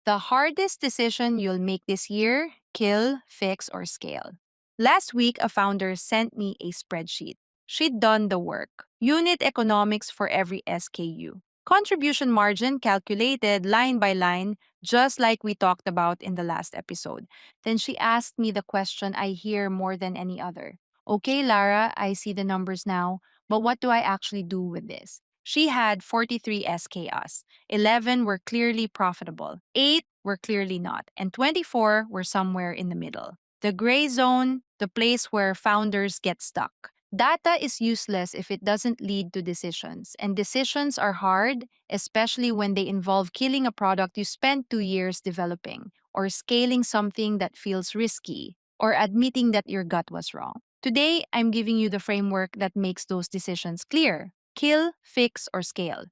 The hardest decision you'll make this year: kill, fix, or scale. Last week, a founder sent me a spreadsheet. She'd done the work. Unit economics for every SKU. Contribution margin calculated line by line, just like we talked about in the last episode. Then she asked me the question I hear more than any other. Okay, Lara, I see the numbers now, but what do I actually do with this? She had 43 SKUs. 11 were clearly profitable, 8 were clearly not, and 24 were somewhere in the middle. The gray zone, the place where founders get stuck. Data is useless if it doesn't lead to decisions, and decisions are hard, especially when they involve killing a product you spent 2 years developing, or scaling something that feels risky, or admitting that your gut was wrong. Today, I'm giving you the framework that makes those decisions clear: kill, fix, or scale.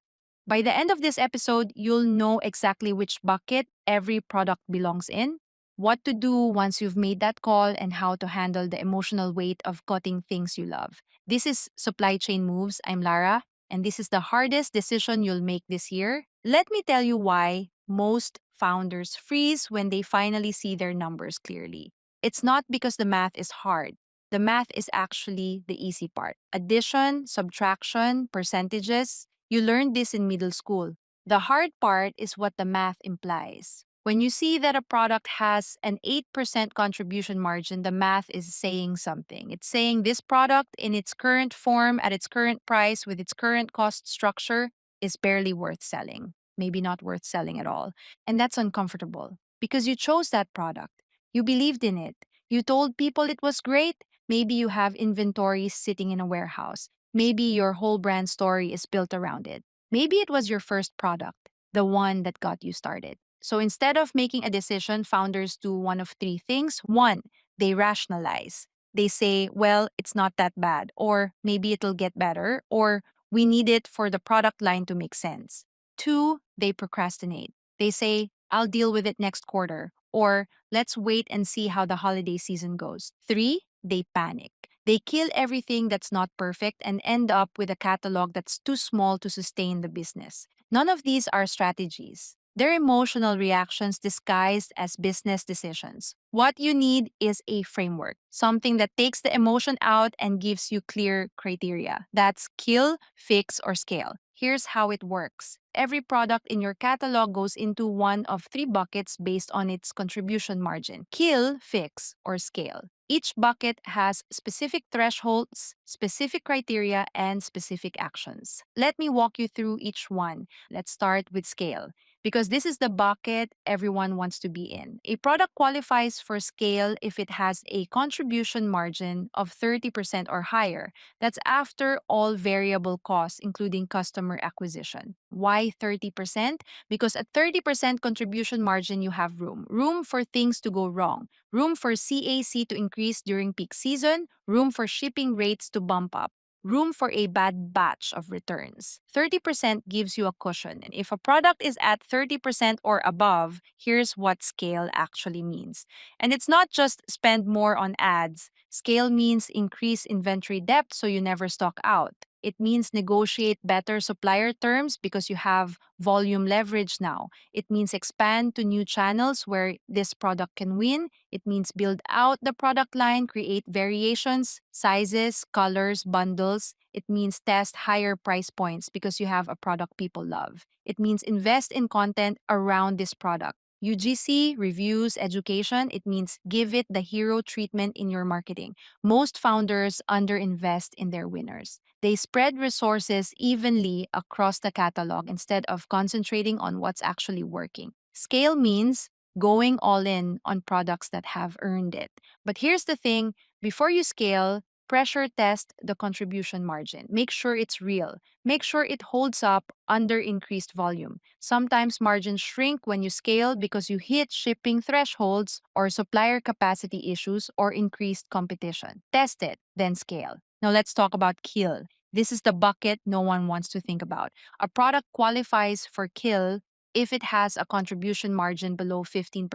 By the end of this episode, you'll know exactly which bucket every product belongs in, what to do once you've made that call, and how to handle the emotional weight of cutting things you love. This is Supply Chain Moves. I'm Lara, and this is the hardest decision you'll make this year. Let me tell you why most founders freeze when they finally see their numbers clearly. It's not because the math is hard. The math is actually the easy part. Addition, subtraction, percentages. You learned this in middle school. The hard part is what the math implies. When you see that a product has an 8% contribution margin, the math is saying something. It's saying this product, in its current form, at its current price, with its current cost structure, is barely worth selling. Maybe not worth selling at all. And that's uncomfortable because you chose that product. You believed in it. You told people it was great. Maybe you have inventory sitting in a warehouse. Maybe your whole brand story is built around it. Maybe it was your first product, the one that got you started. So instead of making a decision, founders do one of three things. One, they rationalize. They say, well, it's not that bad, or maybe it'll get better, or we need it for the product line to make sense. Two, they procrastinate. They say, I'll deal with it next quarter, or let's wait and see how the holiday season goes. Three, they panic. They kill everything that's not perfect and end up with a catalog that's too small to sustain the business. None of these are strategies. They're emotional reactions disguised as business decisions. What you need is a framework, something that takes the emotion out and gives you clear criteria. That's kill, fix, or scale. Here's how it works. Every product in your catalog goes into one of three buckets based on its contribution margin: kill, fix, or scale. Each bucket has specific thresholds, specific criteria, and specific actions. Let me walk you through each one. Let's start with scale, because this is the bucket everyone wants to be in. A product qualifies for scale if it has a contribution margin of 30% or higher. That's after all variable costs, including customer acquisition. Why 30%? Because at 30% contribution margin, you have room for things to go wrong, room for CAC to increase during peak season, room for shipping rates to bump up, room for a bad batch of returns. 30% gives you a cushion. And if a product is at 30% or above, here's what scale actually means. And it's not just spend more on ads. Scale means increase inventory depth so you never stock out. It means negotiate better supplier terms because you have volume leverage now. It means expand to new channels where this product can win. It means build out the product line, create variations, sizes, colors, bundles. It means test higher price points because you have a product people love. It means invest in content around this product. UGC, reviews, education. It means give it the hero treatment in your marketing. Most founders underinvest in their winners. They spread resources evenly across the catalog instead of concentrating on what's actually working. Scale means going all in on products that have earned it. But here's the thing: before you scale, pressure test the contribution margin. Make sure it's real. Make sure it holds up under increased volume. Sometimes margins shrink when you scale because you hit shipping thresholds or supplier capacity issues or increased competition. Test it, then scale. Now let's talk about kill. This is the bucket no one wants to think about. A product qualifies for kill if it has a contribution margin below 15%,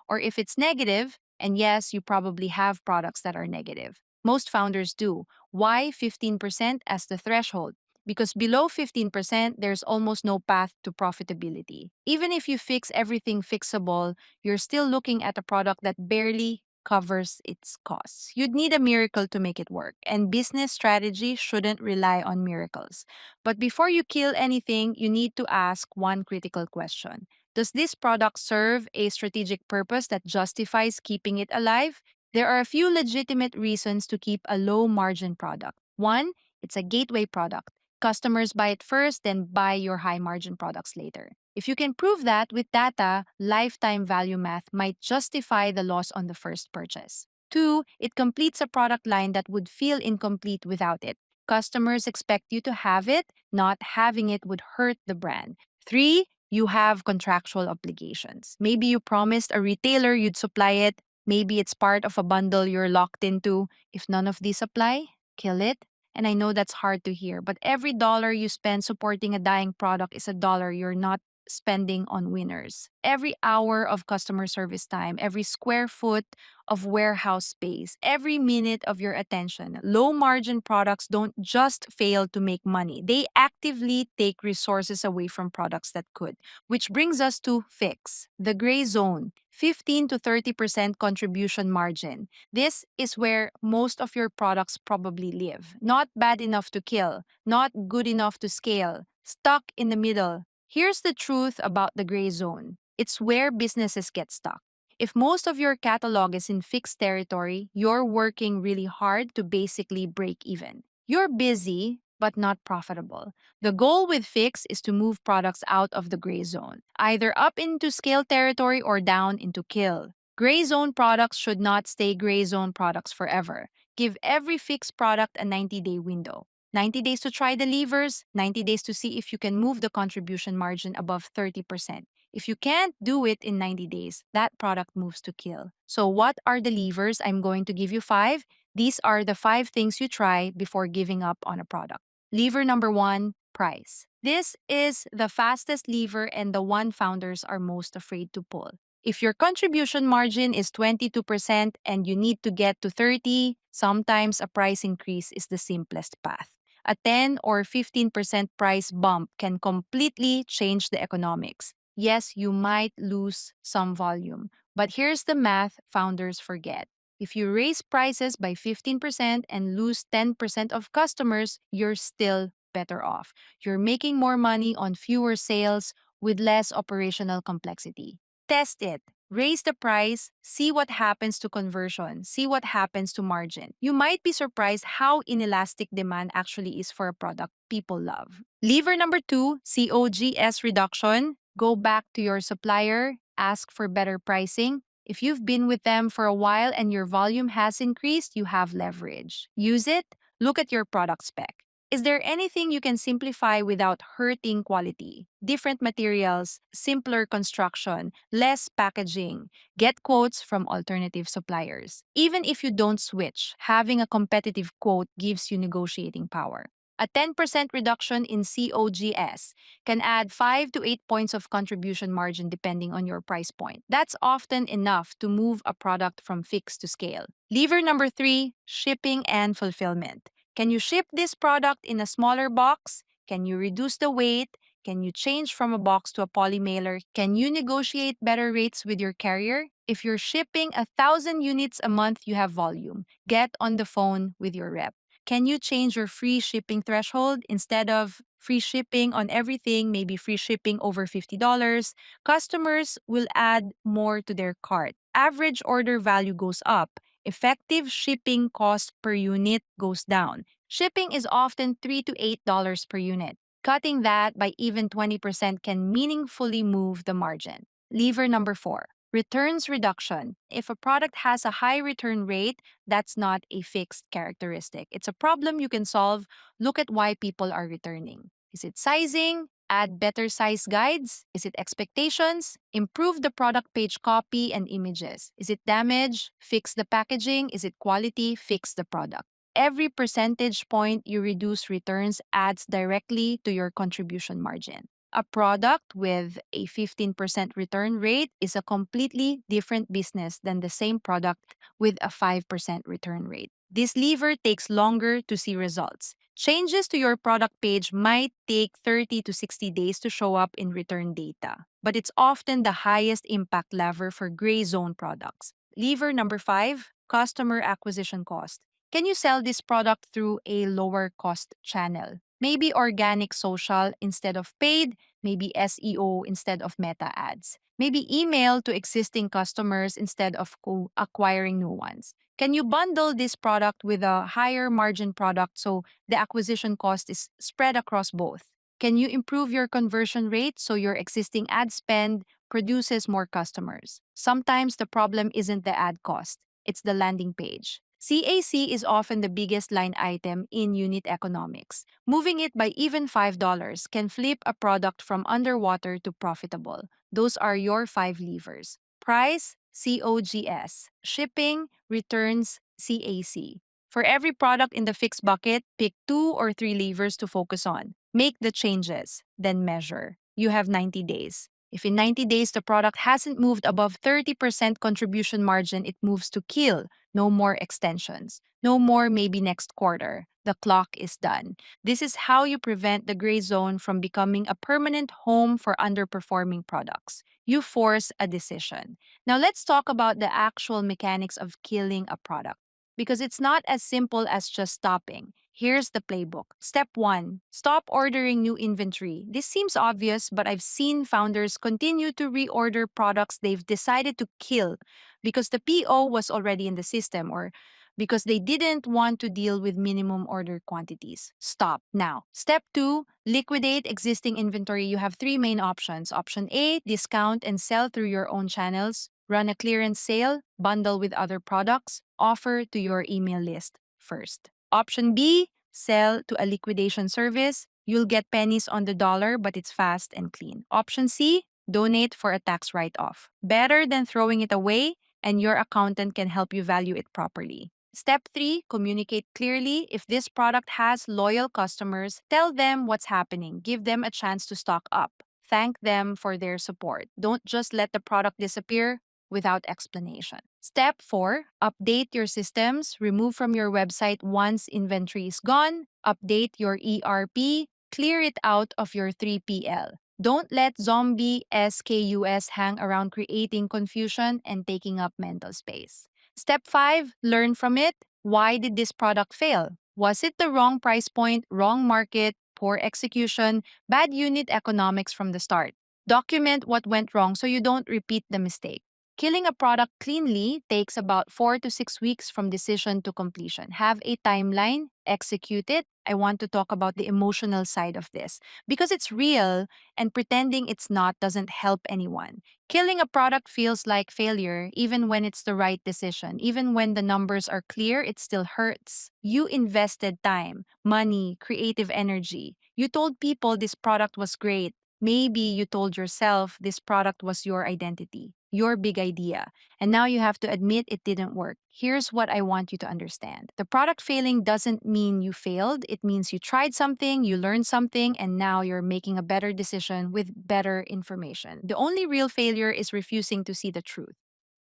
or if it's negative, and yes, you probably have products that are negative. Most founders do. Why 15% as the threshold? because below 15%, there's almost no path to profitability. Even if you fix everything fixable, you're still looking at a product that barely covers its costs. You'd need a miracle to make it work, and business strategy shouldn't rely on miracles. But before you kill anything, you need to ask one critical question. Does this product serve a strategic purpose that justifies keeping it alive? There are a few legitimate reasons to keep a low margin product. One, it's a gateway product. Customers buy it first, then buy your high margin products later. If you can prove that with data, lifetime value math might justify the loss on the first purchase. Two, it completes a product line that would feel incomplete without it. Customers expect you to have it, not having it would hurt the brand. Three, you have contractual obligations. Maybe you promised a retailer you'd supply it. Maybe it's part of a bundle you're locked into. If none of these apply, kill it. And I know that's hard to hear, but every dollar you spend supporting a dying product is a dollar you're not spending on winners. Every hour of customer service time, every square foot of warehouse space, every minute of your attention. Low margin products don't just fail to make money, they actively take resources away from products that could. Which brings us to fix, the gray zone, 15 to 30% contribution margin. This is where most of your products probably live. Not bad enough to kill, not good enough to scale, stuck in the middle. Here's the truth about the gray zone, it's where businesses get stuck. If most of your catalog is in fixed territory, you're working really hard to basically break even. You're busy, but not profitable. The goal with fix is to move products out of the gray zone, either up into scale territory or down into kill. Gray zone products should not stay gray zone products forever. Give every fixed product a 90-day window. 90 days to try the levers, 90 days to see if you can move the contribution margin above 30%. If you can't do it in 90 days, that product moves to kill. So, what are the levers? I'm going to give you five. These are the five things you try before giving up on a product. Lever number one, price. This is the fastest lever and the one founders are most afraid to pull. If your contribution margin is 22% and you need to get to 30, sometimes a price increase is the simplest path. A 10 or 15% price bump can completely change the economics. Yes, you might lose some volume, but here's the math founders forget. If you raise prices by 15% and lose 10% of customers, you're still better off. You're making more money on fewer sales with less operational complexity. Test it. Raise the price, see what happens to conversion, see what happens to margin. You might be surprised how inelastic demand actually is for a product people love. Lever number two, COGS reduction. Go back to your supplier, ask for better pricing. If you've been with them for a while and your volume has increased, you have leverage. Use it. Look at your product spec. Is there anything you can simplify without hurting quality? Different materials, simpler construction, less packaging. Get quotes from alternative suppliers. Even if you don't switch, having a competitive quote gives you negotiating power. A 10% reduction in COGS can add 5 to 8 points of contribution margin depending on your price point. That's often enough to move a product from fixed to scale. Lever number three, shipping and fulfillment. Can you ship this product in a smaller box? Can you reduce the weight? Can you change from a box to a poly mailer? Can you negotiate better rates with your carrier? If you're shipping 1,000 units a month, you have volume. Get on the phone with your rep. Can you change your free shipping threshold? Instead of free shipping on everything, maybe free shipping over $50, customers will add more to their cart. Average order value goes up. Effective shipping cost per unit goes down. Shipping is often $3 to $8 per unit. Cutting that by even 20% can meaningfully move the margin. Lever number four, returns reduction. If a product has a high return rate, that's not a fixed characteristic. It's a problem you can solve. Look at why people are returning. Is it sizing? Add better size guides? Is it expectations? Improve the product page copy and images. Is it damage? Fix the packaging. Is it quality? Fix the product. Every percentage point you reduce returns adds directly to your contribution margin. A product with a 15% return rate is a completely different business than the same product with a 5% return rate. This lever takes longer to see results. Changes to your product page might take 30 to 60 days to show up in return data, but it's often the highest impact lever for gray zone products. Lever number 5, customer acquisition cost. Can you sell this product through a lower cost channel? Maybe organic social instead of paid, maybe SEO instead of meta ads. Maybe email to existing customers instead of acquiring new ones. Can you bundle this product with a higher margin product so the acquisition cost is spread across both? Can you improve your conversion rate so your existing ad spend produces more customers? Sometimes the problem isn't the ad cost, it's the landing page. CAC is often the biggest line item in unit economics. Moving it by even $5 can flip a product from underwater to profitable. Those are your 5 levers. Price, COGS. Shipping, returns, CAC. For every product in the fixed bucket, pick 2 or 3 levers to focus on. Make the changes, then measure. You have 90 days. If in 90 days the product hasn't moved above 30% contribution margin, it moves to kill. No more extensions. No more maybe next quarter. The clock is done. This is how you prevent the gray zone from becoming a permanent home for underperforming products. You force a decision. Now let's talk about the actual mechanics of killing a product because it's not as simple as just stopping. Here's the playbook. Step 1, stop ordering new inventory. This seems obvious, but I've seen founders continue to reorder products they've decided to kill because the PO was already in the system or because they didn't want to deal with minimum order quantities. Stop now. Step 2, liquidate existing inventory. You have 3 main options. Option A, discount and sell through your own channels. Run a clearance sale, bundle with other products, offer to your email list first. Option B, sell to a liquidation service. You'll get pennies on the dollar, but it's fast and clean. Option C, donate for a tax write off. Better than throwing it away, and your accountant can help you value it properly. Step 3, communicate clearly. If this product has loyal customers, tell them what's happening. Give them a chance to stock up. Thank them for their support. Don't just let the product disappear without explanation. Step 4, update your systems. Remove from your website once inventory is gone. Update your ERP. Clear it out of your 3PL. Don't let zombie SKUs hang around creating confusion and taking up mental space. Step 5, learn from it. Why did this product fail? Was it the wrong price point, wrong market, poor execution, bad unit economics from the start? Document what went wrong so you don't repeat the mistake. Killing a product cleanly takes about 4 to 6 weeks from decision to completion. Have a timeline, execute it. I want to talk about the emotional side of this because it's real and pretending it's not doesn't help anyone. Killing a product feels like failure even when it's the right decision. Even when the numbers are clear, it still hurts. You invested time, money, creative energy. You told people this product was great. Maybe you told yourself this product was your identity, your big idea, and now you have to admit it didn't work. Here's what I want you to understand. The product failing doesn't mean you failed. It means you tried something, you learned something, and now you're making a better decision with better information. The only real failure is refusing to see the truth.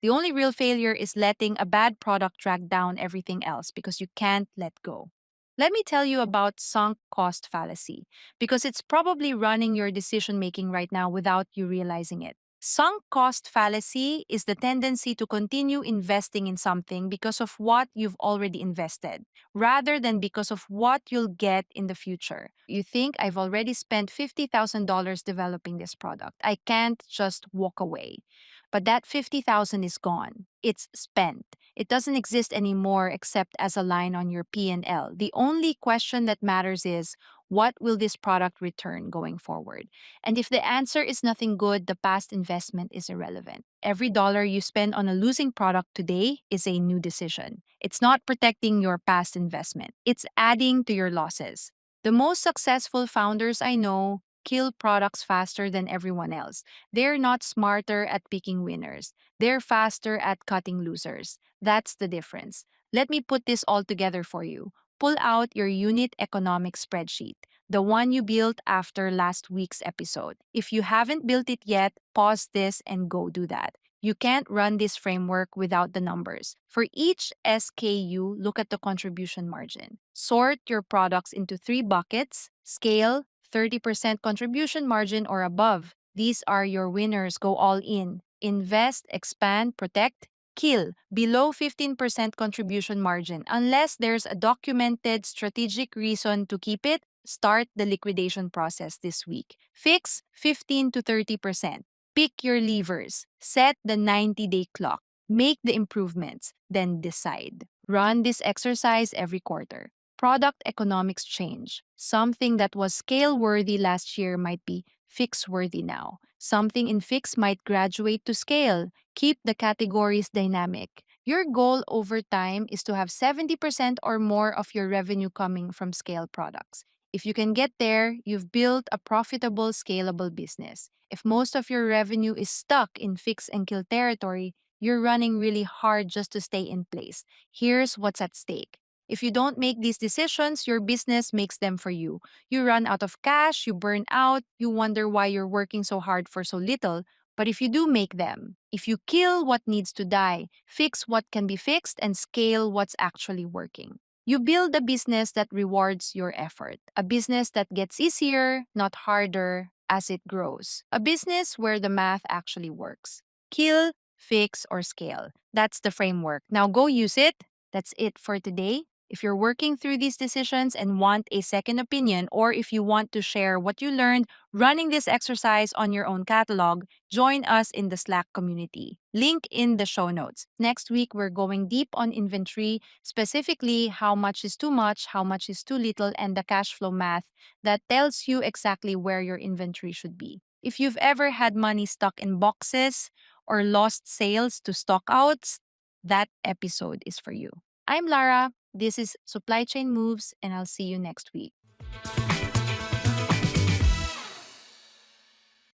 The only real failure is letting a bad product drag down everything else because you can't let go. Let me tell you about sunk cost fallacy because it's probably running your decision making right now without you realizing it. Sunk cost fallacy is the tendency to continue investing in something because of what you've already invested, rather than because of what you'll get in the future. You think, I've already spent $50,000 developing this product. I can't just walk away. But that 50,000 is gone. It's spent. It doesn't exist anymore except as a line on your P&L. The only question that matters is, what will this product return going forward? And if the answer is nothing good, the past investment is irrelevant. Every dollar you spend on a losing product today is a new decision. It's not protecting your past investment, it's adding to your losses. The most successful founders I know kill products faster than everyone else. They're not smarter at picking winners, they're faster at cutting losers. That's the difference. Let me put this all together for you. Pull out your unit economic spreadsheet, the one you built after last week's episode. If you haven't built it yet, pause this and go do that. You can't run this framework without the numbers. For each SKU, look at the contribution margin. Sort your products into three buckets: scale, 30% contribution margin or above. These are your winners. Go all in. Invest, expand, protect, kill. Below 15% contribution margin. Unless there's a documented strategic reason to keep it, start the liquidation process this week. Fix 15 to 30%. Pick your levers. Set the 90-day clock. Make the improvements. Then decide. Run this exercise every quarter. Product economics change. Something that was scale worthy last year might be fix worthy now. Something in fix might graduate to scale. Keep the categories dynamic. Your goal over time is to have 70% or more of your revenue coming from scale products. If you can get there, you've built a profitable, scalable business. If most of your revenue is stuck in fix and kill territory, you're running really hard just to stay in place. Here's what's at stake. If you don't make these decisions, your business makes them for you. You run out of cash, you burn out, you wonder why you're working so hard for so little. But if you do make them, if you kill what needs to die, fix what can be fixed, and scale what's actually working, you build a business that rewards your effort, a business that gets easier, not harder, as it grows, a business where the math actually works. Kill, fix, or scale. That's the framework. Now go use it. That's it for today. If you're working through these decisions and want a second opinion, or if you want to share what you learned running this exercise on your own catalog, join us in the Slack community. Link in the show notes. Next week, we're going deep on inventory, specifically how much is too much, how much is too little, and the cash flow math that tells you exactly where your inventory should be. If you've ever had money stuck in boxes or lost sales to stockouts, that episode is for you. I'm Lara. This is Supply Chain Moves, and I'll see you next week.